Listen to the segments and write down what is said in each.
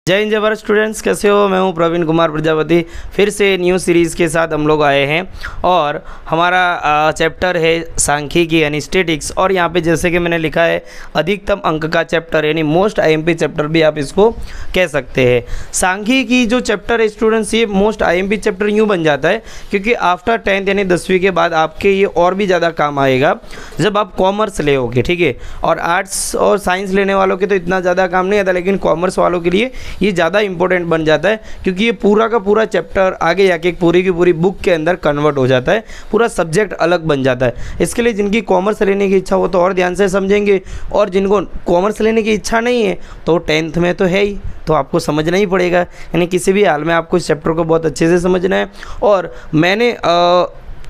जय हिंद जय भारत स्टूडेंट्स, कैसे हो। मैं हूं प्रवीण कुमार प्रजापति। फिर से न्यू सीरीज़ के साथ हम लोग आए हैं और हमारा चैप्टर है सांख्यिकी यानी स्टैटिक्स। और यहाँ पे जैसे कि मैंने लिखा है अधिकतम अंक का चैप्टर यानी मोस्ट आईएमपी चैप्टर भी आप इसको कह सकते हैं। सांख्यिकी जो चैप्टर है स्टूडेंट्स, ये मोस्ट आईएमपी चैप्टर यूँ बन जाता है क्योंकि आफ्टर 10th यानी 10वीं के बाद आपके ये और भी ज़्यादा काम आएगा जब आप कॉमर्स ले, ठीक है। और आर्ट्स और साइंस लेने वालों के तो इतना ज़्यादा काम नहीं आता, लेकिन कॉमर्स वालों के लिए ये ज़्यादा इंपॉर्टेंट बन जाता है क्योंकि ये पूरा का पूरा चैप्टर आगे जाके पूरी की पूरी बुक के अंदर कन्वर्ट हो जाता है, पूरा सब्जेक्ट अलग बन जाता है। इसके लिए जिनकी कॉमर्स लेने की इच्छा हो तो और ध्यान से समझेंगे, और जिनको कॉमर्स लेने की इच्छा नहीं है तो 10th में तो है ही, तो आपको समझना ही पड़ेगा। यानी किसी भी हाल में आपको इस चैप्टर को बहुत अच्छे से समझना है। और मैंने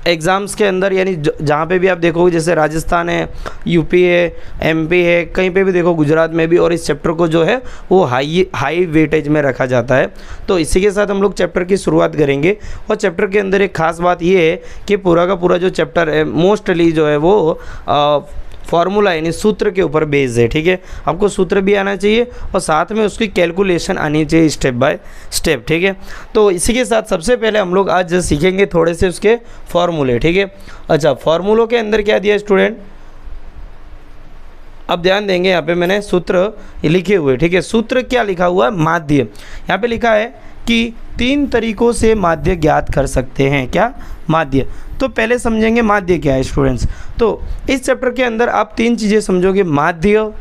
एग्ज़ाम्स के अंदर यानी जहाँ पे भी आप देखोगे, जैसे राजस्थान है, यूपी है, एमपी है, कहीं पे भी देखो, गुजरात में भी, और इस चैप्टर को जो है वो हाई वेटेज में रखा जाता है। तो इसी के साथ हम लोग चैप्टर की शुरुआत करेंगे। और चैप्टर के अंदर एक ख़ास बात ये है कि पूरा का पूरा जो चैप्टर है मोस्टली जो है वो फार्मूला यानी सूत्र के ऊपर बेस्ड है, ठीक है। आपको सूत्र भी आना चाहिए और साथ में उसकी कैलकुलेशन आनी चाहिए स्टेप बाय स्टेप, ठीक है। तो इसी के साथ सबसे पहले हम लोग आज सीखेंगे थोड़े से उसके फार्मूले, ठीक है। अच्छा, फार्मूलों के अंदर क्या दिया स्टूडेंट, अब ध्यान देंगे। यहाँ पे मैंने सूत्र लिखे हुए, ठीक है। सूत्र क्या लिखा हुआ है, माध्य। यहाँ पे लिखा है कि 3 तरीकों से माध्य ज्ञात कर सकते हैं। क्या, माध्य। तो पहले समझेंगे माध्य क्या है स्टूडेंट्स। तो इस चैप्टर के अंदर आप 3 चीज़ें समझोगे, माध्य,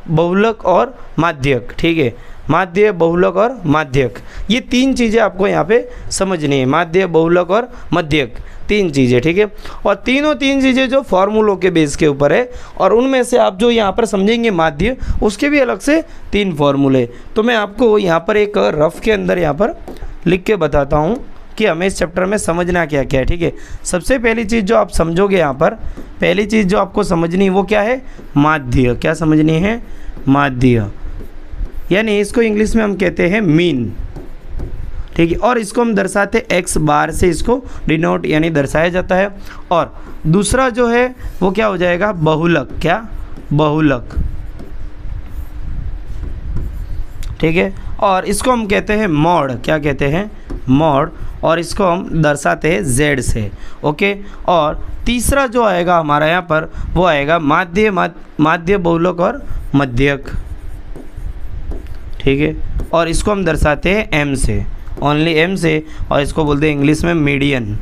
बहुलक और माध्यक, ठीक है। माध्य, बहुलक और माध्यक, ये 3 चीज़ें आपको यहाँ पे समझनी है। माध्य, बहुलक और मध्यक, 3 चीज़ें, ठीक है। और तीनों 3 चीज़ें जो फार्मूलों के बेस के ऊपर है, और उनमें से आप जो यहाँ पर समझेंगे माध्य, उसके भी अलग से 3 फार्मूले। तो मैं आपको यहाँ पर एक रफ के अंदर यहाँ पर लिख के बताता हूँ कि हमें इस चैप्टर में समझना क्या क्या है, ठीक है। सबसे पहली चीज़ जो आप समझोगे यहाँ पर, पहली चीज़ जो आपको समझनी है वो क्या है, माध्य। क्या समझनी है, माध्य, यानी इसको इंग्लिश में हम कहते हैं मीन, ठीक है। और इसको हम दर्शाते x बार से, इसको डिनोट यानी दर्शाया जाता है। और दूसरा जो है वो क्या हो जाएगा, बहुलक। क्या, बहुलक, ठीक है। और इसको हम कहते हैं मॉड। क्या कहते हैं, मॉड। और इसको हम दर्शाते हैं z से, ओके। और तीसरा जो आएगा हमारा यहाँ पर वो आएगा माध्य, माध्य, बहुलक और मध्यक, ठीक है। और इसको हम दर्शाते हैं m से, ओनली m से, और इसको बोलते हैं इंग्लिश में मीडियन,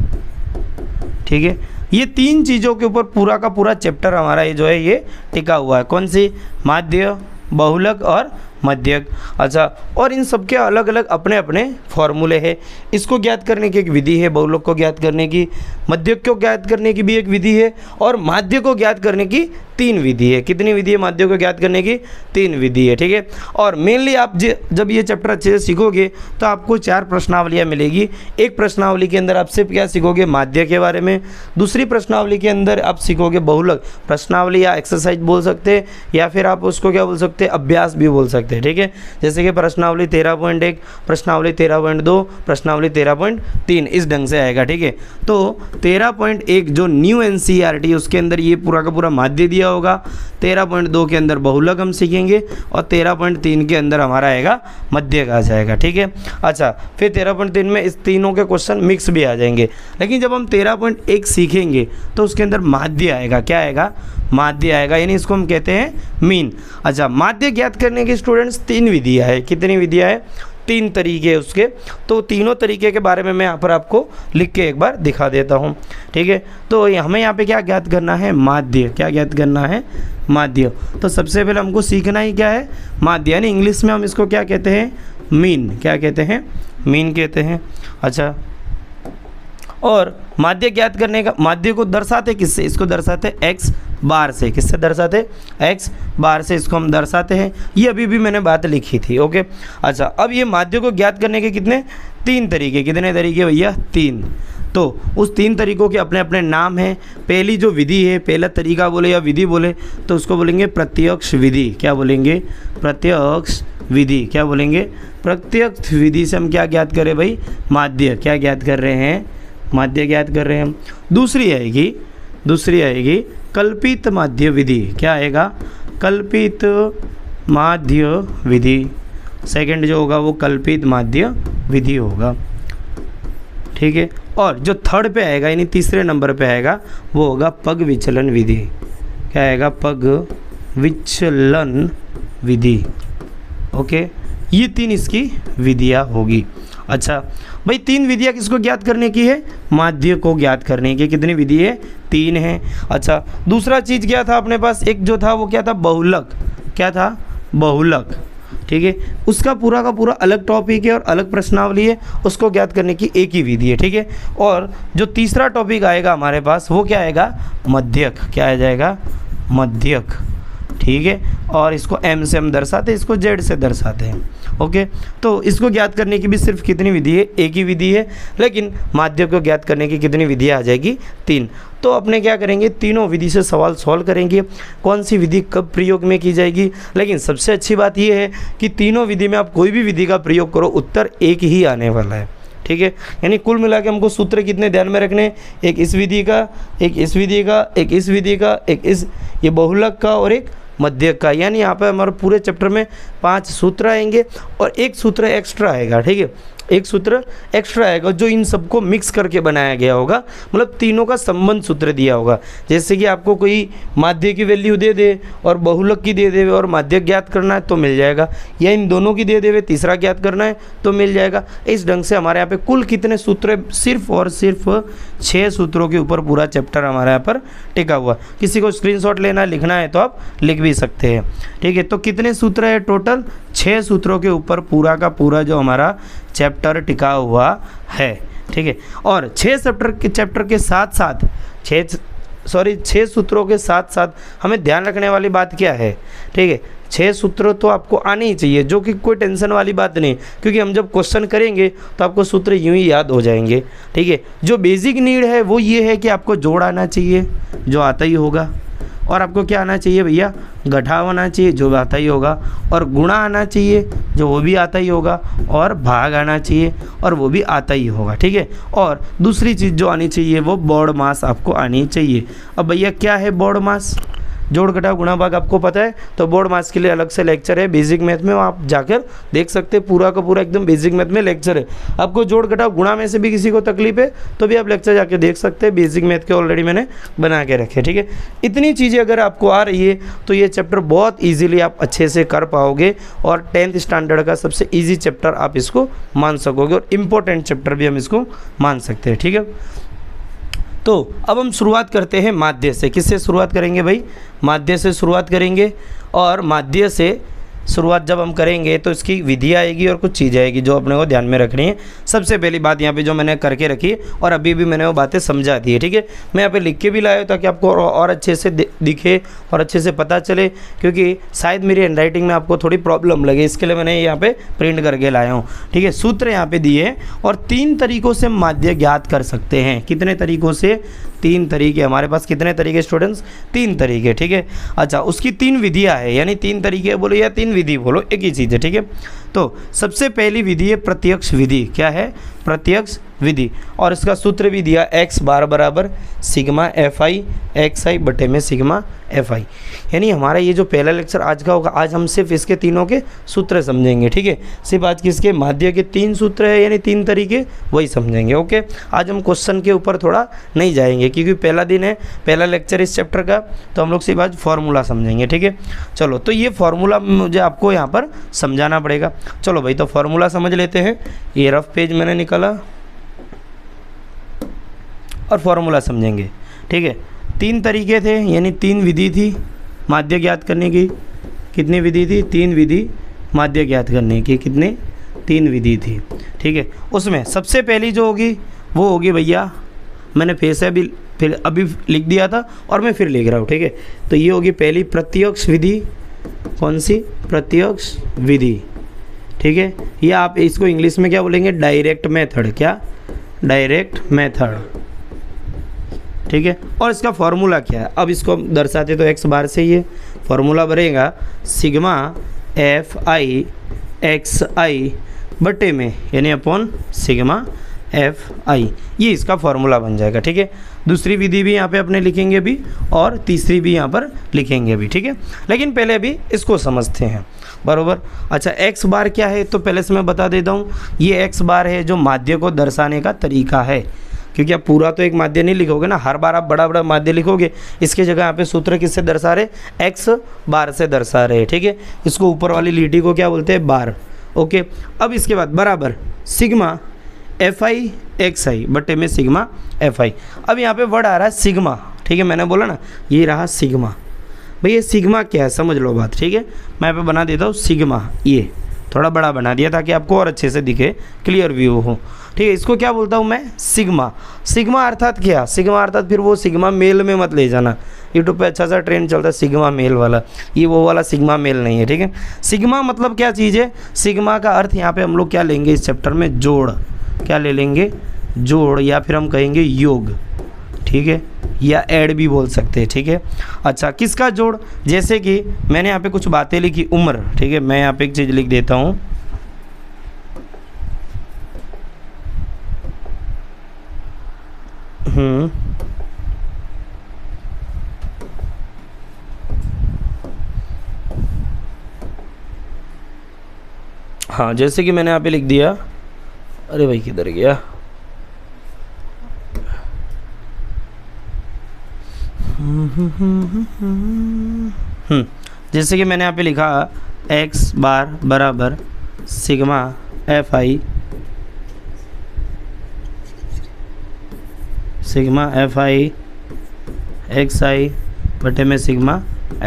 ठीक है। ये 3 चीज़ों के ऊपर पूरा का पूरा चैप्टर हमारा ये जो है ये टिका हुआ है। कौन सी, माध्य, बहुलक और मध्यक। अच्छा, और इन सब के अलग अलग अपने अपने फॉर्मूले हैं। इसको ज्ञात करने की एक विधि है, बहुलक को ज्ञात करने की, मध्यक को ज्ञात करने की भी एक विधि है, और माध्य को ज्ञात करने की 3 विधि है। कितनी विधि है, माध्य को ज्ञात करने की 3 विधि है, ठीक है। और मेनली आप जब ये चैप्टर अच्छे से सीखोगे तो आपको 4 प्रश्नावलियाँ मिलेगी। एक प्रश्नावली के अंदर आप सिर्फ क्या सीखोगे, माध्य के बारे में। दूसरी प्रश्नावली के अंदर आप सीखोगे बहुलक। प्रश्नावली या एक्सरसाइज बोल सकते हैं, या फिर आप उसको क्या बोल सकते हैं, अभ्यास भी बोल सकते हैं, ठीक है। जैसे कि प्रश्नावली 13.1, प्रश्नावली 13.2, प्रश्नावली 13.3, इस ढंग से आएगा, ठीक है। तो 13.1 जो न्यू एनसीईआरटी उसके अंदर ये पूरा का पूरा माध्य दिया होगा। 13.2 के अंदर बहुलक हम सीखेंगे, और 13.3 के अंदर हमारा आएगा मध्यक आ जाएगा, ठीक है। अच्छा, फिर 13.3 में इस तीनों के क्वेश्चन मिक्स भी आ जाएंगे। लेकिन जब हम 13.1 सीखेंगे तो उसके अंदर माध्य आएगा। क्या आएगा, माध्य आएगा, यानी इसको हम कहते हैं मीन। अच्छा, माध्य ज्ञात करने की स्टूडेंट्स 3 विधियाँ है। कितनी विधियाँ है, 3 तरीके हैं उसके। तो तीनों तरीके के बारे में मैं यहाँ पर आपको लिख के एक बार दिखा देता हूँ, ठीक है। तो हमें यहाँ पे क्या ज्ञात करना है, माध्य। क्या ज्ञात करना है, माध्य। तो सबसे पहले हमको सीखना ही क्या है, माध्य, यानी इंग्लिश में हम इसको क्या कहते हैं, मीन। क्या कहते हैं, मीन कहते हैं। अच्छा, और माध्य ज्ञात करने का, माध्य को दर्शाते किससे, इसको दर्शाते x बार से। किससे दर्शाते, x बार से इसको हम दर्शाते हैं। ये अभी भी मैंने बात लिखी थी, ओके। अच्छा, अब ये माध्य को ज्ञात करने के कितने, 3 तरीके। कितने तरीके भैया, 3। तो उस 3 तरीकों के अपने अपने नाम हैं। पहली जो विधि है, पहला तरीका बोले या विधि बोले तो उसको बोलेंगे प्रत्यक्ष विधि। क्या बोलेंगे, प्रत्यक्ष विधि। क्या बोलेंगे, प्रत्यक्ष विधि से हम क्या ज्ञात करें भाई, माध्य। क्या ज्ञात कर रहे हैं, माध्य ज्ञात कर रहे हैं हम। दूसरी आएगी कल्पित माध्य विधि। क्या आएगा, कल्पित माध्य विधि। सेकंड जो होगा वो कल्पित माध्य विधि होगा, ठीक है। और जो थर्ड पे आएगा यानी तीसरे नंबर पे आएगा वो होगा पग विचलन विधि। क्या आएगा? पग विचलन विधि। ओके, ये 3 इसकी विधियाँ होगी। अच्छा भाई, 3 विधियाँ किसको ज्ञात करने की है? माध्य को ज्ञात करने की। कितनी विधि है? 3 है। अच्छा, दूसरा चीज़ क्या था अपने पास? एक जो था वो क्या था? बहुलक। क्या था? बहुलक, ठीक है। उसका पूरा का पूरा अलग टॉपिक है और अलग प्रश्नावली है, उसको ज्ञात करने की एक ही विधि है, ठीक है। और जो तीसरा टॉपिक आएगा हमारे पास वो क्या आएगा? मध्यक। क्या आ जाएगा? मध्यक, ठीक है। और इसको m से हम दर्शाते हैं, इसको z से दर्शाते हैं। ओके, तो इसको ज्ञात करने की भी सिर्फ कितनी विधि है? एक ही विधि है, लेकिन माध्यक को ज्ञात करने की कितनी विधियाँ आ जाएगी? 3। तो अपने क्या करेंगे? तीनों विधि से सवाल सॉल्व करेंगे, कौन सी विधि कब प्रयोग में की जाएगी। लेकिन सबसे अच्छी बात यह है कि तीनों विधि में आप कोई भी विधि का प्रयोग करो, उत्तर एक ही आने वाला है, ठीक है। यानी कुल मिला के हमको सूत्र कितने ध्यान में रखने? एक इस विधि का, एक इस विधि का, एक इस विधि का, एक इस ये बहुलक का और एक मध्यक का। यानी यहाँ पर हमारे पूरे चैप्टर में 5 सूत्र आएंगे और एक सूत्र एक्स्ट्रा आएगा, ठीक है। एक सूत्र एक्स्ट्रा आएगा जो इन सबको मिक्स करके बनाया गया होगा, मतलब तीनों का संबंध सूत्र दिया होगा। जैसे कि आपको कोई माध्य की वैल्यू दे दे और बहुलक की दे दे और माध्यक ज्ञात करना है तो मिल जाएगा, या इन दोनों की दे दे तीसरा ज्ञात करना है तो मिल जाएगा। इस ढंग से हमारे यहाँ पे कुल कितने सूत्र? सिर्फ और सिर्फ 6 सूत्रों के ऊपर पूरा चैप्टर हमारे यहाँ पर टिका हुआ। किसी को स्क्रीनशॉट लेना है, लिखना है तो आप लिख भी सकते हैं, ठीक है। तो कितने सूत्र है टोटल? 6 सूत्रों के ऊपर पूरा का पूरा जो हमारा चैप्टर टिका हुआ है, ठीक है। और 6 चैप्टर के साथ साथ 6 सूत्रों के साथ साथ हमें ध्यान रखने वाली बात क्या है? ठीक है, 6 सूत्र तो आपको आने ही चाहिए, जो कि कोई टेंशन वाली बात नहीं, क्योंकि हम जब क्वेश्चन करेंगे तो आपको सूत्र यूं ही याद हो जाएंगे, ठीक है। जो बेसिक नीड है वो ये है कि आपको जोड़ आना चाहिए, जो आता ही होगा, और आपको क्या आना चाहिए भैया? घटाव आना चाहिए, जो आता ही होगा, और गुणा आना चाहिए, जो वो भी आता ही होगा, और भाग आना चाहिए, और वो भी आता ही होगा, ठीक है। और दूसरी चीज़ जो आनी चाहिए वो बोर्ड मास आपको आनी चाहिए। अब भैया क्या है बोर्ड मास? जोड़ घटाव गुणा भाग आपको पता है, तो बोर्ड मास के लिए अलग से लेक्चर है बेसिक मैथ में, वो आप जाकर देख सकते हैं। पूरा का पूरा एकदम बेसिक मैथ में लेक्चर है। आपको जोड़ घटाव गुणा में से भी किसी को तकलीफ है तो भी आप लेक्चर जाके देख सकते हैं, बेसिक मैथ के ऑलरेडी मैंने बना के रखे, ठीक है। इतनी चीज़ें अगर आपको आ रही है तो ये चैप्टर बहुत ईजिली आप अच्छे से कर पाओगे, और 10th स्टैंडर्ड का सबसे ईजी चैप्टर आप इसको मान सकोगे, और इम्पोर्टेंट चैप्टर भी हम इसको मान सकते हैं, ठीक है। तो अब हम शुरुआत करते हैं माध्य से। किससे शुरुआत करेंगे भाई? माध्य से शुरुआत करेंगे। और माध्य से शुरुआत जब हम करेंगे तो इसकी विधि आएगी और कुछ चीज़ आएगी जो अपने को ध्यान में रखनी है। सबसे पहली बात यहाँ पे जो मैंने करके रखी है और अभी भी मैंने वो बातें समझा दी है, ठीक है। मैं यहाँ पे लिख के भी लाया हूँ ताकि आपको और अच्छे से दिखे और अच्छे से पता चले, क्योंकि शायद मेरी हैंडराइटिंग में आपको थोड़ी प्रॉब्लम लगे, इसके लिए मैंने यहाँ पे प्रिंट करके लाया हूँ, ठीक है। सूत्र यहाँ पे दिए हैं और 3 तरीक़ों से माध्य ज्ञात कर सकते हैं। कितने तरीक़ों से? 3 तरीके। हमारे पास कितने तरीके स्टूडेंट्स? 3 तरीके, ठीक है। अच्छा, उसकी 3 विधियाँ है, यानी 3 तरीके बोलो या 3 विधि बोलो, एक ही चीज़ है, ठीक है। तो सबसे पहली विधि है प्रत्यक्ष विधि। क्या है? प्रत्यक्ष विधि। और इसका सूत्र भी दिया x बार बराबर सिग्मा fi xi बटे में सिग्मा fi। यानी हमारा ये जो पहला लेक्चर आज का होगा, आज हम सिर्फ इसके तीनों के सूत्र समझेंगे, ठीक है। सिर्फ आज किसके? माध्य के 3 सूत्र है, यानी 3 तरीके, वही समझेंगे, ओके। आज हम क्वेश्चन के ऊपर थोड़ा नहीं जाएंगे क्योंकि पहला दिन है, पहला लेक्चर इस चैप्टर का, तो हम लोग सिर्फ आज फॉर्मूला समझेंगे, ठीक है। चलो, तो ये फॉर्मूला मुझे आपको यहाँ पर समझाना पड़ेगा। चलो भाई, तो फॉर्मूला समझ लेते हैं। ये रफ पेज मैंने निकाला और फॉर्मूला समझेंगे, ठीक है। 3 तरीके थे, यानी 3 विधि थी माध्य ज्ञात करने की। कितनी विधि थी? 3 विधि माध्य ज्ञात करने की। कितने? 3 विधि थी, ठीक है। उसमें सबसे पहली जो होगी वो होगी भैया, मैंने फिर अभी लिख दिया था और मैं फिर लिख रहा हूँ, ठीक है। तो ये होगी पहली प्रत्यक्ष विधि। कौन सी? प्रत्यक्ष विधि, ठीक है। या आप इसको इंग्लिश में क्या बोलेंगे? Direct method. क्या? डायरेक्ट मेथड, ठीक है। और इसका फॉर्मूला क्या है? अब इसको दर्शाते तो x बार से ही है। फॉर्मूला बनेगा सिग्मा fi xi बटे में, यानी अपॉन सिग्मा FI, ये इसका फॉर्मूला बन जाएगा। ठीक है, दूसरी विधि भी यहाँ पे अपने लिखेंगे भी और तीसरी भी यहाँ पर लिखेंगे भी। ठीक है, लेकिन पहले अभी इसको समझते हैं, बरोबर। अच्छा, x बार क्या है तो पहले से मैं बता देता हूँ, ये x बार है जो माध्य को दर्शाने का तरीका है, क्योंकि आप पूरा तो एक माध्य नहीं लिखोगे ना, हर बार आप बड़ा बड़ा माध्य लिखोगे। इसके जगह यहाँ पे सूत्र किससे दर्शा रहे, x बार से दर्शा रहे। ठीक है, इसको ऊपर वाली लीटी को क्या बोलते हैं, बार। ओके, अब इसके बाद बराबर सिग्मा FI XI बटे में सिग्मा FI। अब यहाँ पे वर्ड आ रहा है सिग्मा। ठीक है, मैंने बोला ना ये रहा सिग्मा। भाई ये सिग्मा क्या है समझ लो बात। ठीक है, मैं यहाँ पे बना देता हूँ सिग्मा, ये थोड़ा बड़ा बना दिया ताकि आपको और अच्छे से दिखे, क्लियर व्यू हो। ठीक है, इसको क्या बोलता हूँ मैं, सिग्मा। सिग्मा अर्थात क्या, सिग्मा अर्थात फिर वो सिग्मा मेल में मत ले जाना, यूट्यूब पे अच्छा सा ट्रेंड चलता है सिग्मा मेल वाला, ये वो वाला सिग्मा मेल नहीं है। ठीक है, सिग्मा मतलब क्या चीज़ है, सिग्मा का अर्थ यहाँ पे हम लोग क्या लेंगे इस चैप्टर में, जोड़। क्या ले लेंगे, जोड़, या फिर हम कहेंगे योग। ठीक है, या ऐड भी बोल सकते हैं। ठीक है, अच्छा किसका जोड़, जैसे कि मैंने यहाँ पे कुछ बातें लिखी, उम्र। ठीक है, मैं यहाँ पे एक चीज़ लिख देता हूँ, हाँ, जैसे कि मैंने यहाँ पे लिख दिया, अरे भाई किधर गया, जैसे कि मैंने यहाँ पे लिखा x बार बराबर sigma FI, sigma FI XI बटे में सिग्मा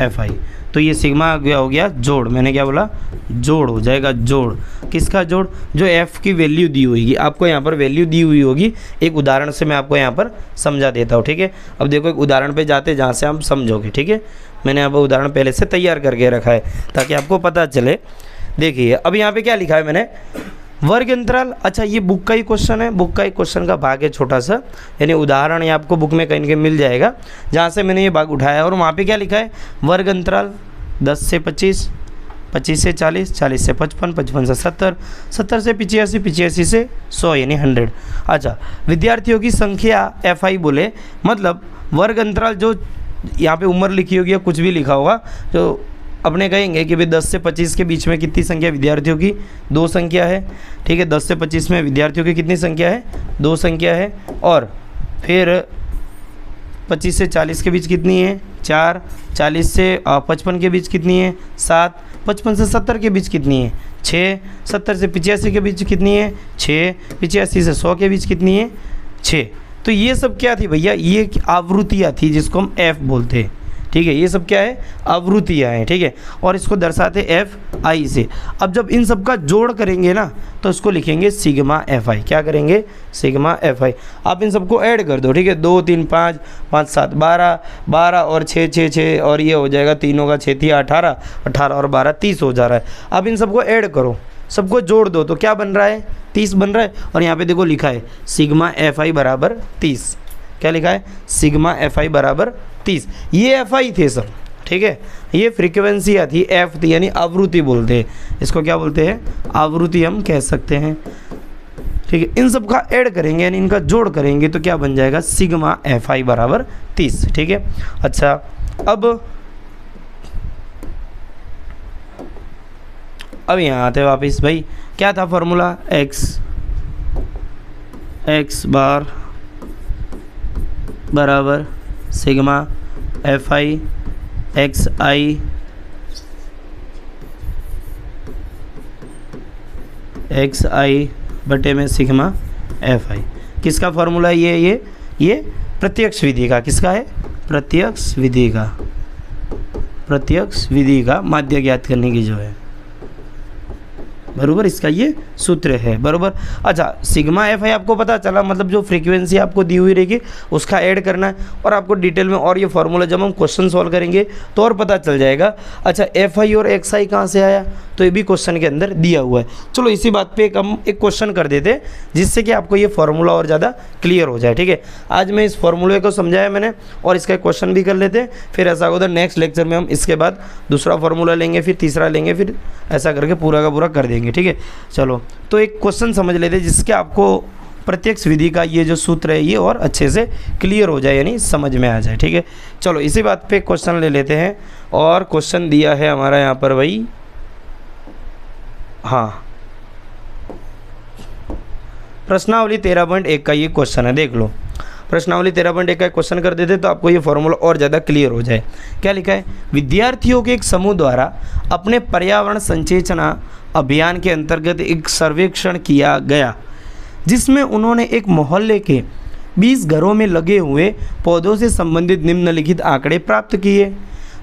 FI। तो ये सिग्मा हो गया जोड़, मैंने क्या बोला, जोड़ हो जाएगा। जोड़ किसका जोड़, जो f की वैल्यू दी हुई, आपको यहाँ पर वैल्यू दी हुई होगी। एक उदाहरण से मैं आपको यहाँ पर समझा देता हूँ। ठीक है, अब देखो एक उदाहरण पे जाते जहाँ से हम समझोगे। ठीक है, मैंने यहाँ पर उदाहरण पहले से तैयार करके रखा है ताकि आपको पता चले। देखिए अब यहाँ पर क्या लिखा है मैंने, वर्ग अंतराल। अच्छा ये बुक का ही क्वेश्चन है, बुक का ही क्वेश्चन का भाग है छोटा सा, यानी उदाहरण ये आपको बुक में कहीं कहीं मिल जाएगा जहाँ से मैंने ये भाग उठाया। और वहाँ पे क्या लिखा है, वर्ग अंतराल 10 से 25, 25 से 40, 40 से 55, 55 से 70, 70 से 85, 85 से 100 यानी 100। अच्छा, विद्यार्थियों की संख्या FI बोले, मतलब वर्ग अंतराल जो यहाँ पे उम्र लिखी होगी या कुछ भी लिखा होगा, तो अपने कहेंगे कि भाई 10 से 25 के बीच में कितनी संख्या विद्यार्थियों की, 2 संख्या है। ठीक है, 10 से 25 में विद्यार्थियों की कितनी संख्या है, 2 संख्या है। और फिर 25 से 40 के बीच कितनी है, 4, 40 से 55 के बीच कितनी है, 7, 55 से 70 के बीच कितनी है, 6, 70 से 85 के बीच कितनी है, 6, 85 से 100 के बीच कितनी है, 6। तो ये सब क्या थी भैया, ये आवृत्तियाँ थी जिसको हम F बोलते हैं। ठीक है, ये सब क्या है, आवृत्तियाँ हैं। ठीक है, और इसको दर्शाते FI से। अब जब इन सब का जोड़ करेंगे ना तो इसको लिखेंगे सिग्मा FI। क्या करेंगे, सिग्मा FI। आप इन सबको ऐड कर दो। ठीक है, 2, 3, 5, 5, 7, 12, 12 और 6, 6, 6 और ये हो जाएगा, तीनों का 6 थी 18, 18 और 12 30 हो जा रहा है। अब इन सबको ऐड करो, सबको जोड़ दो तो क्या बन रहा है, 30 बन रहा है। और यहाँ पे देखो लिखा है सिग्मा FI बराबर 30। क्या लिखा है, सिग्मा FI बराबर 30। ये FI थे सब। ठीक है, ये फ्रीक्वेंसी आती F थी, यानी आवृत्ति बोलते हैं इसको। क्या बोलते हैं, आवृत्ति हम कह सकते हैं। ठीक है, इन सब का ऐड करेंगे यानी इनका जोड़ करेंगे तो क्या बन जाएगा, सिग्मा FI बराबर 30। ठीक है, अच्छा अब यहाँ आते वापिस भाई, क्या था फॉर्मूला, x बार बराबर सिग्मा FI XI बटे में सिग्मा FI। किसका फॉर्मूला है ये प्रत्यक्ष विधि का। किसका है, प्रत्यक्ष विधि का माध्य ज्ञात करने की जो है, बरोबर, इसका ये सूत्र है, बरोबर। अच्छा, सिग्मा FI आपको पता चला, मतलब जो फ्रीक्वेंसी आपको दी हुई रहेगी उसका ऐड करना है। और आपको डिटेल में और ये फार्मूला जब हम क्वेश्चन सॉल्व करेंगे तो और पता चल जाएगा। अच्छा, FI और XI कहाँ से आया, तो ये भी क्वेश्चन के अंदर दिया हुआ है। चलो इसी बात पे हम एक क्वेश्चन कर देते हैं जिससे कि आपको ये फार्मूला और ज़्यादा क्लियर हो जाए। ठीक है, आज मैं इस फार्मूले को समझाया मैंने और इसका क्वेश्चन भी कर लेते हैं। फिर ऐसा होगा नेक्स्ट लेक्चर में हम इसके बाद दूसरा फार्मूला लेंगे, फिर तीसरा लेंगे, फिर ऐसा करके पूरा का पूरा कर देंगे। ठीक है, चलो तो एक क्वेश्चन समझ लेते हैं जिसके आपको प्रत्यक्ष विधि का ये जो सूत्र है ये और अच्छे से क्लियर हो जाए, यानी समझ में आ जाए। ठीक है, चलो इसी बात पे क्वेश्चन ले लेते हैं। और क्वेश्चन दिया है हमारा यहाँ पर भाई, हाँ, प्रश्नावली 13.1 का ये क्वेश्चन है, देख लो। प्रश्नावली 13.1 का क्वेश्चन कर देते तो आपको ये फॉर्मूला और ज़्यादा क्लियर हो जाए। क्या लिखा है? विद्यार्थियों के एक समूह द्वारा अपने पर्यावरण संचेतना अभियान के अंतर्गत एक सर्वेक्षण किया गया, जिसमें उन्होंने एक मोहल्ले के 20 घरों में लगे हुए पौधों से संबंधित निम्नलिखित आंकड़े प्राप्त किए।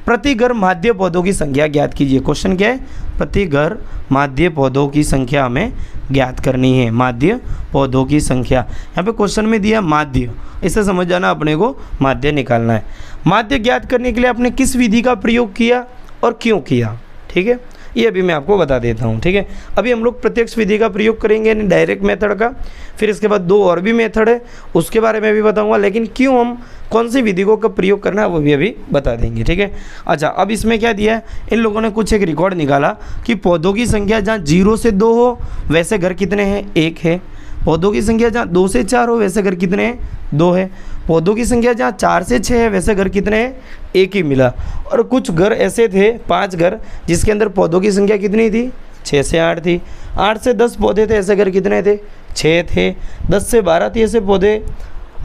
प्रति घर माध्य पौधों की संख्या ज्ञात कीजिए। क्वेश्चन क्या है? प्रति घर माध्य पौधों की संख्या हमें ज्ञात करनी है। माध्य पौधों की संख्या, यहाँ पे क्वेश्चन में दिया माध्य, इसे समझ जाना, अपने को माध्य निकालना है। माध्य ज्ञात करने के लिए आपने किस विधि का प्रयोग किया और क्यों किया, ठीक है, ये अभी मैं आपको बता देता हूँ। ठीक है, अभी हम लोग प्रत्यक्ष विधि का प्रयोग करेंगे, यानी डायरेक्ट मेथड का। फिर इसके बाद 2 और भी मेथड है, उसके बारे में भी बताऊँगा, लेकिन क्यों हम कौन सी विधि को कब प्रयोग करना है वो भी अभी बता देंगे। ठीक है, अच्छा, अब इसमें क्या दिया है, इन लोगों ने कुछ एक रिकॉर्ड निकाला कि पौधों की संख्या जहाँ 0 से 2 हो वैसे घर कितने हैं, 1 है। पौधों की संख्या जहाँ 2 से 4 हो वैसे घर कितने हैं, 2 है। पौधों की संख्या जहाँ 4 से 6 है वैसे घर कितने हैं, 1 ही मिला। और कुछ घर ऐसे थे, 5 घर, जिसके अंदर पौधों की संख्या कितनी थी, 6 से 8 थी। 8 से 10 पौधे थे, ऐसे घर कितने थे, 6 थे। 10 से 12 थी ऐसे पौधे,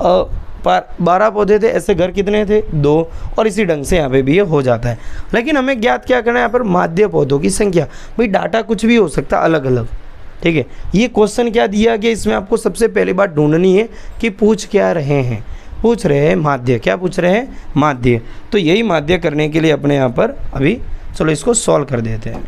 12 पौधे थे, ऐसे घर कितने थे, 2। और इसी ढंग से यहाँ पे भी ये हो जाता है। लेकिन हमें ज्ञात क्या करना है यहाँ पर, माध्य पौधों की संख्या। भाई डाटा कुछ भी हो सकता है अलग अलग। ठीक है, ये क्वेश्चन क्या दिया गया, इसमें आपको सबसे पहली बात ढूंढनी है कि पूछ क्या रहे हैं। पूछ रहे हैं माध्य, क्या पूछ रहे हैं, माध्य। तो यही माध्य करने के लिए अपने यहाँ पर अभी चलो इसको सॉल्व कर देते हैं।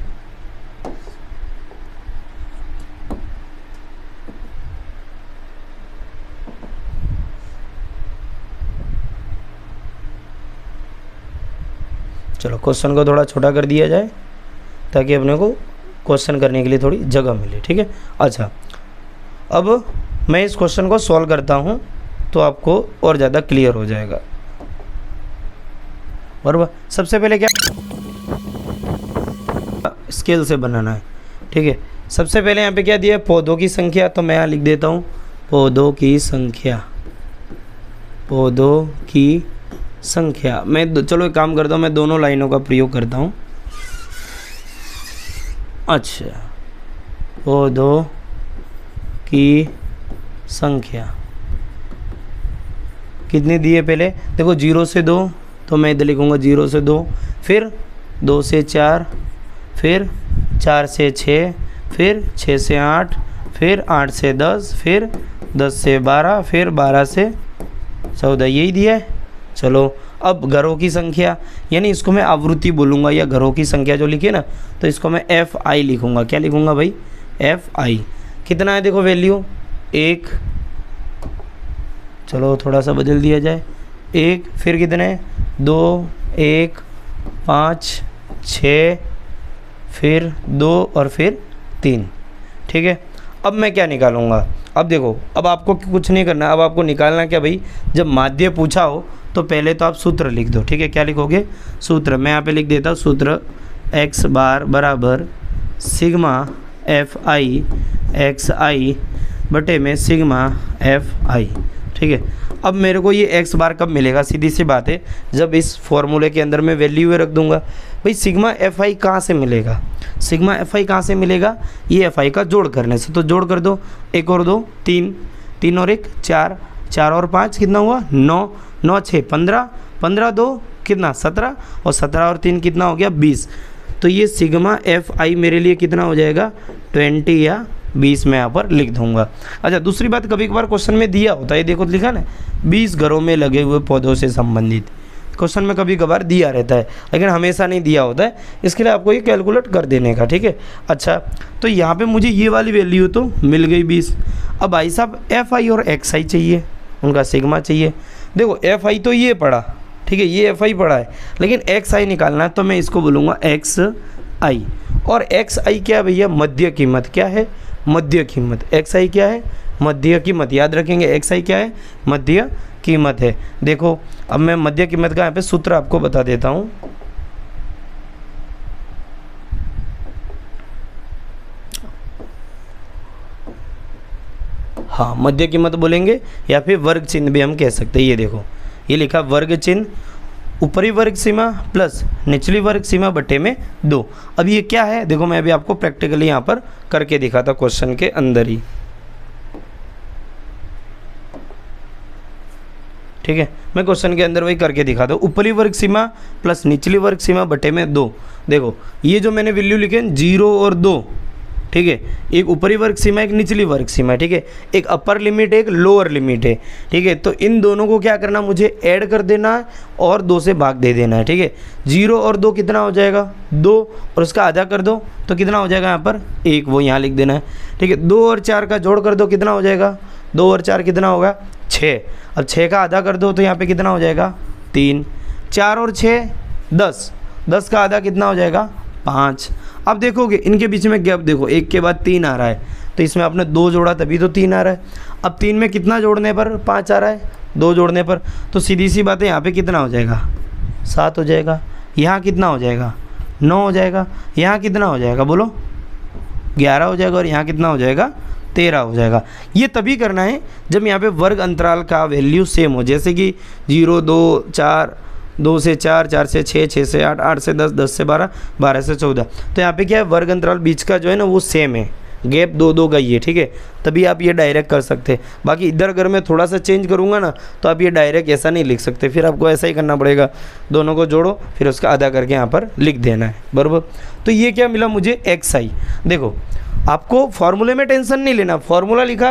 चलो क्वेश्चन को थोड़ा छोटा कर दिया जाए ताकि अपने को क्वेश्चन करने के लिए थोड़ी जगह मिले। ठीक है, अच्छा, अब मैं इस क्वेश्चन को सॉल्व करता हूँ तो आपको और ज़्यादा क्लियर हो जाएगा। बराबर, सबसे पहले क्या स्केल से बनाना है। ठीक है, सबसे पहले यहाँ पे क्या दिया है, पौधों की संख्या। तो मैं यहाँ लिख देता हूँ पौधों की संख्या, पौधों की संख्या। मैं चलो एक काम करता हूँ, मैं दोनों लाइनों का प्रयोग करता हूँ। अच्छा, पौधों की संख्या कितनी दी है, पहले देखो 0 से 2, तो मैं इधर लिखूँगा 0 से 2, फिर 2 से 4, फिर 4 से 6, फिर 6 से 8, फिर 8 से 10, फिर 10 से 12, फिर 12 से 14, यही दिया है। चलो अब घरों की संख्या, यानी इसको मैं आवृत्ति बोलूँगा, या घरों की संख्या जो लिखी है ना, तो इसको मैं FI लिखूँगा। क्या लिखूँगा भाई, FI। कितना है देखो वैल्यू, 1, चलो थोड़ा सा बदल दिया जाए, 1, फिर कितने, 2, 1, 5, 6, फिर 2 और फिर 3। ठीक है, अब मैं क्या निकालूंगा, अब देखो, अब आपको कुछ नहीं करना, अब आपको निकालना क्या भाई, जब माध्य पूछा हो तो पहले तो आप सूत्र लिख दो। ठीक है, क्या लिखोगे, सूत्र। मैं यहाँ पे लिख देता हूँ सूत्र, x बार बराबर सिग्मा FI XI बटे में सिग्मा FI। ठीक है, अब मेरे को ये x बार कब मिलेगा, सीधी सी बात है, जब इस फॉर्मूले के अंदर मैं वैल्यू रख दूंगा। भाई सिग्मा FI कहाँ से मिलेगा, सिग्मा FI कहाँ से मिलेगा, ये FI का जोड़ करने से। तो जोड़ कर दो, 1 और 2 3, 3 और 1 4, 4 और 5 कितना हुआ, 9, 9 6 15, 15 2 कितना 17, और 17 और 3 कितना हो गया 20। तो ये सिग्मा FI मेरे लिए कितना हो जाएगा, 20 या 20 में यहाँ पर लिख दूंगा। अच्छा, दूसरी बात, कभी कभार क्वेश्चन में दिया होता है, देखो लिखा ना 20 घरों में लगे हुए पौधों से संबंधित, क्वेश्चन में कभी कभार दिया रहता है, लेकिन हमेशा नहीं दिया होता है, इसके लिए आपको ये कैलकुलेट कर देने का। ठीक है, अच्छा, तो यहाँ पे मुझे ये वाली वैल्यू तो मिल गई 20। अब भाई साहब FI और XI चाहिए, उनका सिग्मा चाहिए। देखो FI तो ये पड़ा, ठीक है, ये FI पड़ा है, लेकिन XI निकालना है, तो मैं इसको बोलूँगा XI। और XI क्या है भैया, मध्य कीमत। क्या है, मध्य कीमत। XI क्या है, मध्य कीमत। याद रखेंगे XI क्या है, मध्य कीमत है। देखो अब मैं मध्य कीमत का यहाँ पे सूत्र आपको बता देता हूँ। हाँ, मध्य कीमत बोलेंगे या फिर वर्ग चिन्ह भी हम कह सकते हैं। ये देखो, ये लिखा वर्ग चिन्ह, ऊपरी वर्ग सीमा प्लस निचली वर्ग सीमा बटे में 2। अब ये क्या है देखो, मैं अभी आपको प्रैक्टिकली यहाँ पर करके दिखाता क्वेश्चन के अंदर ही, ठीक है। मैं क्वेश्चन के अंदर वही करके दिखाता हूँ। ऊपरी वर्ग सीमा प्लस निचली वर्ग सीमा बटे में 2। देखो ये जो मैंने वैल्यू लिखे 0 और 2, ठीक है। एक ऊपरी वर्ग सीमा, एक निचली वर्ग सीमा, ठीक है। एक अपर लिमिट है, एक लोअर लिमिट है, ठीक है। तो इन दोनों को क्या करना, मुझे ऐड कर देना है और 2 से भाग दे देना है, ठीक है। 0 और 2 कितना हो जाएगा 2, और उसका आधा कर दो तो कितना हो जाएगा यहाँ पर 1, वो यहाँ लिख देना है, ठीक है। 2 और 4 का जोड़ कर दो कितना हो जाएगा, 2 और 4 कितना होगा 6। अब 6 का आधा कर दो तो यहाँ पे कितना हो जाएगा 3। 4 और 6 10, 10 का आधा कितना हो जाएगा 5। अब देखोगे इनके बीच में गैप देखो, 1 के बाद 3 आ रहा है, तो इसमें आपने 2 जोड़ा तभी तो 3 आ रहा है। अब 3 में कितना जोड़ने पर 5 आ रहा है, 2 जोड़ने पर, तो सीधी सी बात है यहाँ पे कितना हो जाएगा 7 हो जाएगा। यहाँ कितना हो जाएगा 9 हो जाएगा। यहाँ कितना हो जाएगा बोलो 11 हो जाएगा, और यहाँ कितना हो जाएगा 13 हो जाएगा। ये तभी करना है जब यहाँ पे वर्ग अंतराल का वैल्यू सेम हो, जैसे कि 0 2 4, 2 से 4, 4 से 6, 6 से 8, 8 से 10, 10 से 12, 12 से 14। तो यहाँ पे क्या है, वर्ग अंतराल बीच का जो है ना वो सेम है, गैप 2 का ही है, ठीक है। तभी आप ये डायरेक्ट कर सकते हैं। बाकी इधर अगर मैं थोड़ा सा चेंज करूँगा ना तो आप ये डायरेक्ट ऐसा नहीं लिख सकते, फिर आपको ऐसा ही करना पड़ेगा, दोनों को जोड़ो फिर उसका आधा करके यहाँ पर लिख देना है, बराबर। तो ये क्या मिला मुझे xi। देखो आपको फार्मूले में टेंशन नहीं लेना, फार्मूला लिखा।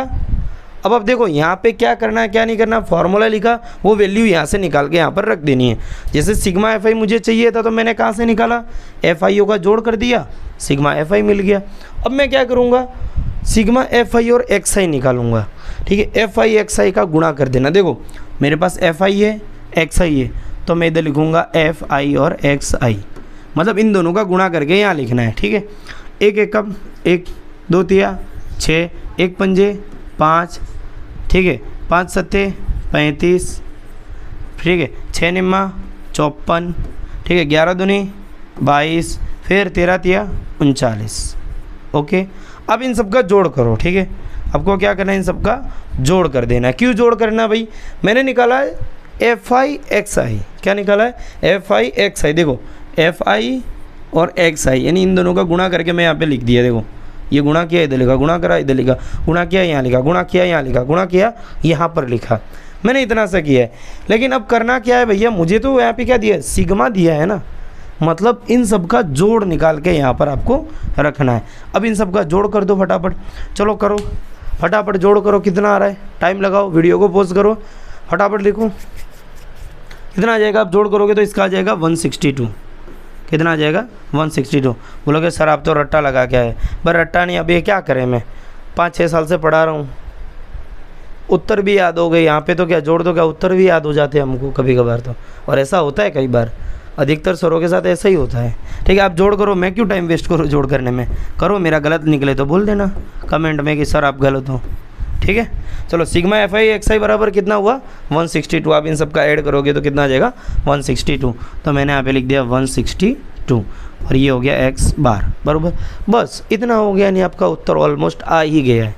अब आप देखो यहाँ पे क्या करना है क्या नहीं करना, फार्मूला लिखा, वो वैल्यू यहाँ से निकाल के यहाँ पर रख देनी है। जैसे सिग्मा एफ आई मुझे चाहिए था तो मैंने कहाँ से निकाला, एफ आई ओ का जोड़ कर दिया, सिग्मा एफ आई मिल गया। अब मैं क्या करूँगा, सिग्मा एफ आई और एक्स आई निकालूंगा, ठीक है। एफ आई एक्स आई का गुणा कर देना। देखो मेरे पास एफ आई है एक्स आई है, तो मैं इधर लिखूँगा एफ आई और एक्स आई, मतलब इन दोनों का गुणा करके यहाँ लिखना है, ठीक है। 1 एकम 1, 2 तिया 6, 1 पंजे 5, ठीक है। 5 सत्ते 35, ठीक है। 6 निम्मा 54, ठीक है। 11 दूनी 22, फिर 13 तिया 39। ओके, अब इन सबका जोड़ करो, ठीक है। आपको क्या करना है, इन सबका जोड़ कर देना है। क्यों जोड़ करना भाई, मैंने निकाला है एफ आई एक्स आई। क्या निकाला है, एफ आई एक्स आई। देखो एफ आई और एक्स आई यानी इन दोनों का गुणा करके मैं यहाँ पे लिख दिया। देखो ये गुणा किया इधर लिखा, गुणा करा इधर लिखा, गुणा किया यहाँ लिखा, गुणा किया यहाँ लिखा, गुणा किया यहाँ पर लिखा, मैंने इतना सा किया है। लेकिन अब करना क्या है भैया, मुझे तो यहाँ पे क्या दिया है, सिग्मा दिया है ना, मतलब इन सब का जोड़ निकाल के यहाँ पर आपको रखना है। अब इन सब का जोड़ कर दो फटाफट, चलो करो फटाफट जोड़ करो। कितना आ रहा है, टाइम लगाओ, वीडियो को पॉज करो, फटाफट लिखो कितना आ जाएगा। आप जोड़ करोगे तो इसका आ जाएगा 162। कितना आ जाएगा 162। बोलोगे सर आप तो रट्टा लगा के आए, पर रट्टा नहीं, अब ये क्या करें, मैं 5-6 साल से पढ़ा रहा हूँ, उत्तर भी याद हो गए। यहाँ पे तो क्या जोड़ दो क्या, उत्तर भी याद हो जाते हैं हमको कभी कभार तो, और ऐसा होता है कई बार, अधिकतर सरों के साथ ऐसा ही होता है। ठीक है, आप जोड़ करो, मैं क्यों टाइम वेस्ट करूँ जोड़ करने में, करो। मेरा गलत निकले तो बोल देना कमेंट में कि सर आप गलत हो। ठीक है, चलो सिग्मा एफ आई एक्स आई बराबर कितना हुआ 162। आप इन सब का ऐड करोगे तो कितना आ जाएगा 162। तो मैंने यहाँ पे लिख दिया 162 और ये हो गया एक्स बार बराबर। बस इतना हो गया, यानी आपका उत्तर ऑलमोस्ट आ ही गया है।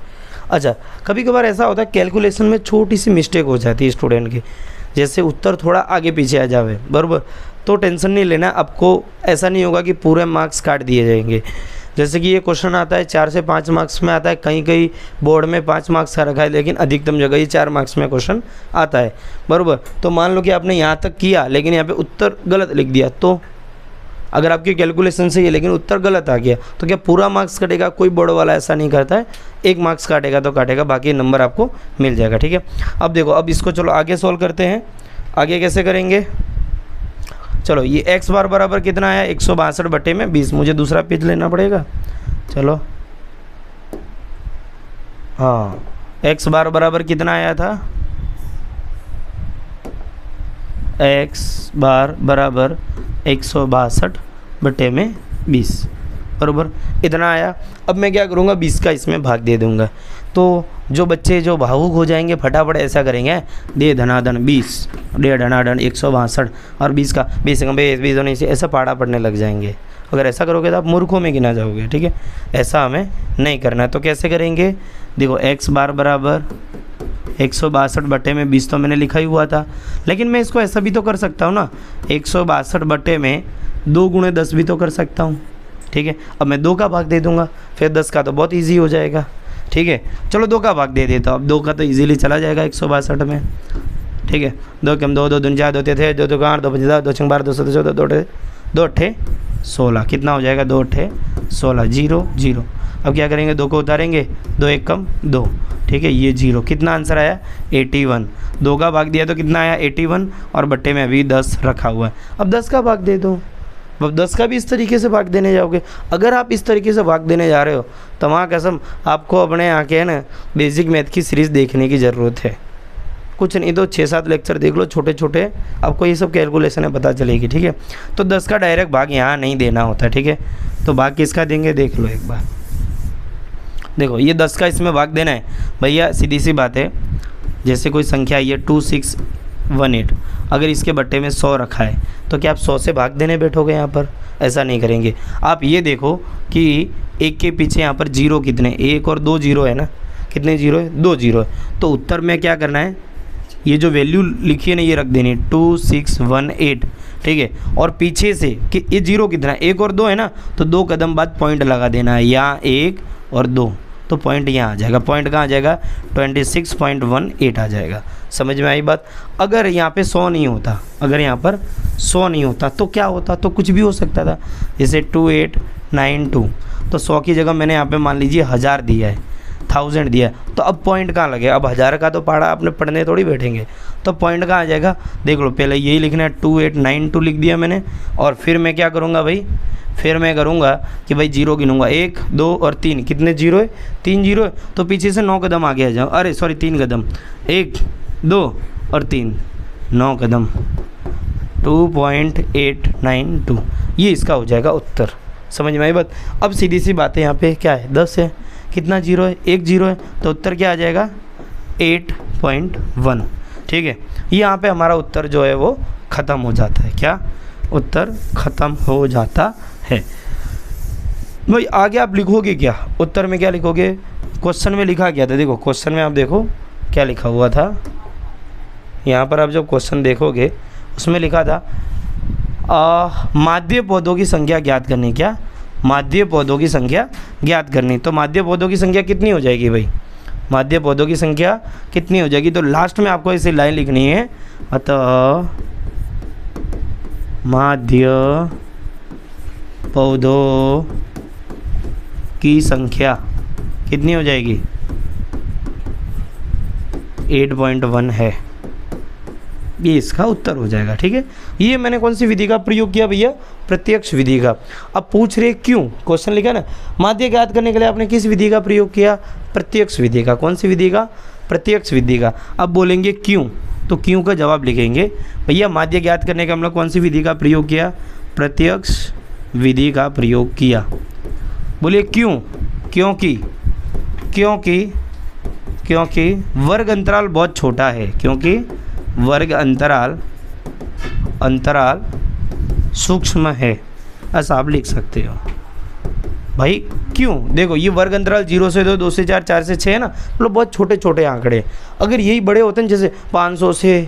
अच्छा, कभी कभार ऐसा होता है कैलकुलेशन में छोटी सी मिस्टेक हो जाती है स्टूडेंट की, जैसे उत्तर थोड़ा आगे पीछे आ जावे बराबर, तो टेंशन नहीं लेना। आपको ऐसा नहीं होगा कि पूरे मार्क्स काट दिए जाएंगे। जैसे कि ये क्वेश्चन आता है 4 से 5 मार्क्स में आता है, कहीं कहीं बोर्ड में 5 मार्क्स का रखा है, लेकिन अधिकतम जगह ये 4 मार्क्स में क्वेश्चन आता है बराबर। तो मान लो कि आपने यहाँ तक किया लेकिन यहाँ पे उत्तर गलत लिख दिया, तो अगर आपकी कैलकुलेशन सही है लेकिन उत्तर गलत आ गया तो क्या पूरा मार्क्स कटेगा? कोई बोर्ड वाला ऐसा नहीं करता है, 1 मार्क्स काटेगा तो काटेगा, बाकी नंबर आपको मिल जाएगा। ठीक है, अब देखो, अब इसको चलो आगे सॉल्व करते हैं। आगे कैसे करेंगे, चलो ये x बार बराबर कितना आया 162 बटे में 20। मुझे दूसरा पेज लेना पड़ेगा, चलो। हाँ, x बार बराबर कितना आया था, x बार बराबर 162 बटे में 20 बराबर इतना आया। अब मैं क्या करूँगा, 20 का इसमें भाग दे दूँगा। तो जो बच्चे जो भावुक हो जाएंगे फटाफट ऐसा करेंगे, दे धनाधन 20, दे धनाधन 162 और 20 का 20 से 20 होने से ऐसा पाड़ा पड़ने लग जाएंगे। अगर ऐसा करोगे तो आप मूर्खों में गिना जाओगे, ठीक है। ऐसा हमें नहीं करना है। तो कैसे करेंगे, देखो x बार बराबर 162/20 तो मैंने लिखा ही हुआ था, लेकिन मैं इसको ऐसा भी तो कर सकता हूँ ना, 162/2 × 10 भी तो कर सकता हूँ, ठीक है। अब मैं 2 का भाग दे दूंगा, फिर 10 का तो बहुत इजी हो जाएगा, ठीक है। चलो 2 का भाग दे देता हूँ, अब 2 का तो इजीली चला जाएगा 162 में, ठीक है। 2 कम 2 2 दूनी 4 2 थे 2 2 8 2 5 10 2 6 12 2 7 14 2 8 16, कितना हो जाएगा 2 8 16, 0 0। अब क्या करेंगे, 2 को उतारेंगे, 2 1 कम 2, ठीक है, ये 0। कितना आंसर आया 81। 2 का भाग दिया तो कितना आया 81, और बट्टे में अभी 10 रखा हुआ है। अब 10 का भाग दे दो, अब 10 का भी इस तरीके से भाग देने जाओगे। अगर आप इस तरीके से भाग देने जा रहे हो तो वहाँ कसम आपको अपने यहाँ के है ना बेसिक मैथ की सीरीज़ देखने की ज़रूरत है। कुछ नहीं तो 6-7 लेक्चर देख लो छोटे छोटे, आपको ये सब कैलकुलेशन पता चलेगी, ठीक है। तो 10 का डायरेक्ट भाग यहाँ नहीं देना होता, ठीक है। तो भाग किसका देंगे देख लो एक बार, देखो ये 10 का इसमें भाग देना है भैया, सीधी सी बात है। जैसे कोई संख्या आई है 2618, अगर इसके बट्टे में 100 रखा है तो क्या आप 100 से भाग देने बैठोगे यहाँ पर, ऐसा नहीं करेंगे। आप ये देखो कि एक के पीछे यहाँ पर जीरो कितने, 1 और 2 जीरो है ना, कितने जीरो है 2 जीरो है। तो उत्तर में क्या करना है, ये जो वैल्यू लिखी है ना ये रख देनी 2618, ठीक है। और पीछे से कि ये जीरो कितना है 1 और 2 है ना, तो 2 कदम बाद पॉइंट लगा देना है, यहाँ 1 और 2, तो पॉइंट यहाँ आ जाएगा। पॉइंट कहाँ आ जाएगा 26.18 आ जाएगा। समझ में आई बात। अगर यहाँ पे 100 नहीं होता, अगर यहाँ पर 100 नहीं होता तो क्या होता, तो कुछ भी हो सकता था, जैसे 2892, तो 100 की जगह मैंने यहाँ पे मान लीजिए 1000 दिया है, 1000 दिया है, तो अब पॉइंट कहाँ लगे, अब 1000 का तो पढ़ा आपने, पढ़ने थोड़ी बैठेंगे, तो पॉइंट कहाँ आ जाएगा देख लो। पहले यही लिखना है 2892 लिख दिया मैंने, और फिर मैं क्या करूँगा भाई, फिर मैं करूँगा कि भाई जीरो गिनूंगा 1 2 और 3, कितने जीरो है 3 जीरो है, तो पीछे से 9 कदम आगे आ जाओ, अरे सॉरी 3 कदम, 1 2 और 3, 9 कदम, 2.892, ये इसका हो जाएगा उत्तर। समझ में आई बात। अब सीधी सी बात है, यहाँ पे क्या है 10 है, कितना जीरो है 1 जीरो है, तो उत्तर क्या आ जाएगा 8.1, ठीक है। यहाँ पे हमारा उत्तर जो है वो ख़त्म हो जाता है, क्या उत्तर ख़त्म हो जाता है भाई। आगे आप लिखोगे क्या, उत्तर में क्या लिखोगे, क्वेश्चन में लिखा क्या था, देखो क्वेश्चन में आप देखो क्या लिखा हुआ था। यहाँ पर आप जब क्वेश्चन देखोगे उसमें लिखा था माध्य पौधों की संख्या ज्ञात करनी, क्या माध्य पौधों की संख्या ज्ञात करनी। तो माध्य पौधों की संख्या कितनी हो जाएगी भाई, माध्य पौधों की संख्या कितनी हो जाएगी, तो लास्ट में आपको ऐसी लाइन लिखनी है, अतः माध्य पौधों की संख्या कितनी हो जाएगी 8.1 है, ये इसका उत्तर हो जाएगा, ठीक है। ये मैंने कौन सी विधि का प्रयोग किया भैया, प्रत्यक्ष विधि का। अब पूछ रहे क्यों, क्वेश्चन लिखा ना माध्य ज्ञात करने के लिए आपने किस विधि का प्रयोग किया, प्रत्यक्ष विधि का। कौन सी विधि का, प्रत्यक्ष विधि का। अब बोलेंगे क्यों, तो क्यों का जवाब लिखेंगे भैया माध्य ज्ञात करने का हम लोग कौन सी विधि का प्रयोग किया, प्रत्यक्ष विधि का प्रयोग किया। बोलिए क्यों, क्योंकि वर्ग अंतराल बहुत छोटा है, क्योंकि वर्ग अंतराल सूक्ष्म है, ऐसा आप लिख सकते हो भाई। क्यों, देखो ये वर्ग अंतराल 0 से 2 2 से 4 4 से 6 है ना, मतलब बहुत छोटे छोटे आंकड़े। अगर यही बड़े होते हैं जैसे 500 से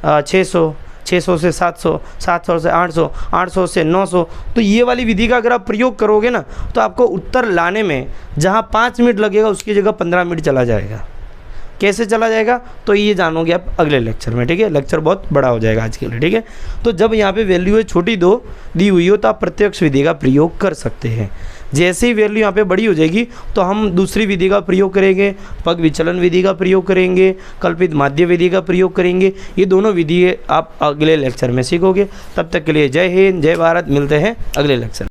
600, 600 से 700, 700 से 800, 800 से 900, तो ये वाली विधि का अगर आप प्रयोग करोगे ना तो आपको उत्तर लाने में जहाँ 5 मिनट लगेगा उसकी जगह 15 मिनट चला जाएगा। कैसे चला जाएगा तो ये जानोगे आप अगले लेक्चर में, ठीक है। लेक्चर बहुत बड़ा हो जाएगा आज के लिए, ठीक है। तो जब यहाँ पे वैल्यू है छोटी 2 दी हुई हो तो आप प्रत्यक्ष विधि का प्रयोग कर सकते हैं। जैसे ही वैल्यू यहाँ पे बड़ी हो जाएगी तो हम दूसरी विधि का प्रयोग करेंगे, पग विचलन विधि का प्रयोग करेंगे, कल्पित माध्य विधि का प्रयोग करेंगे। ये दोनों विधि आप अगले लेक्चर में सीखोगे। तब तक के लिए जय हिंद, जय भारत, मिलते हैं अगले लेक्चर।